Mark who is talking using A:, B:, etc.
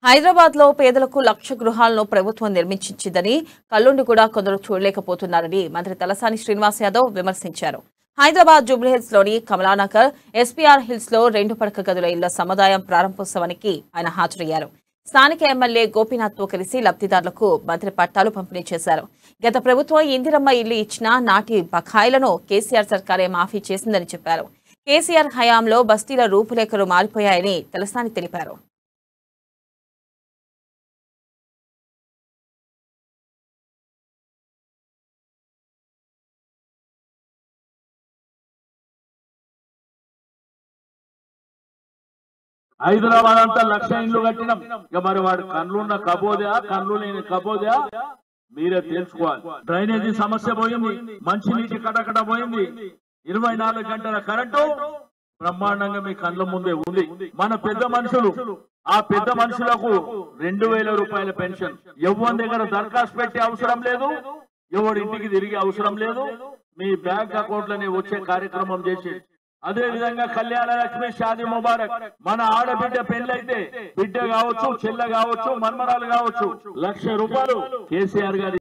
A: హైదరాబాద్ లో పేదలకు లక్ష గృహాలను ప్రభుత్వం నిర్మించిందని కల్లుండి కూడా కొందరు చూడలేకపోతున్నారని మంత్రి తలసాని శ్రీనివాస్ యాదవ్ విమర్శించారు. హైదరాబాద్ జూబ్లీహిల్స్ లోని కమలానగర్, ఎస్పీఆర్ హిల్స్ లో 2 పడక గదుల ఇళ్ల సముదాయం ప్రారంభోత్సవానికి ఆయన హాజరయ్యారు. స్థానిక ఎమ్మెల్యే గోపీనాథ్ తో కలిసి లబ్ధిదారులకు మంత్రి పట్టాలు పంపిణీ చేశారు. గత ప్రభుత్వం ఇందిరమ్మ ఇల్లు ఇచ్చినా నాటి బకాయిలను కేసీఆర్ సర్కారే మాఫీ చేసిందని చెప్పారు. కేసీఆర్ హయాంలో బస్తీల రూపురేఖలు మారిపోయాయని తలసాని తెలిపారు.
B: హైదరాబాద్ అంతా 1,00,000 ఇండ్లు కట్టినాం. ఇక మరి వాడు కన్నులున్న కబోదా, కన్నులు లేని కబోదా మీరే తెలుసుకోవాలి. డ్రైనేజీ సమస్య పోయింది, మంచినీటి కటకట పోయింది, 24 గంటల కరెంటు బ్రహ్మాండంగా మీ కళ్ళ ముందే ఉంది. మన పెద్ద మనుషులు, ఆ పెద్ద మనుషులకు 2,000 రూపాయల పెన్షన్. ఎవరి దగ్గర దరఖాస్తు పెట్టే అవసరం లేదు, ఎవరి ఇంటికి తిరిగే అవసరం లేదు, మీ బ్యాంక్ అకౌంట్లని వచ్చే కార్యక్రమం చేసి. అదే విధంగా కళ్యాణ లక్ష్మి, షాదీ ముబారక్, మన ఆడబిడ్డ పెళ్ళైతే బిడ్డ కావచ్చు, చెల్ల కావచ్చు, మన్మరాలు కావచ్చు, 1,00,000 రూపాయలు కేసీఆర్ గారి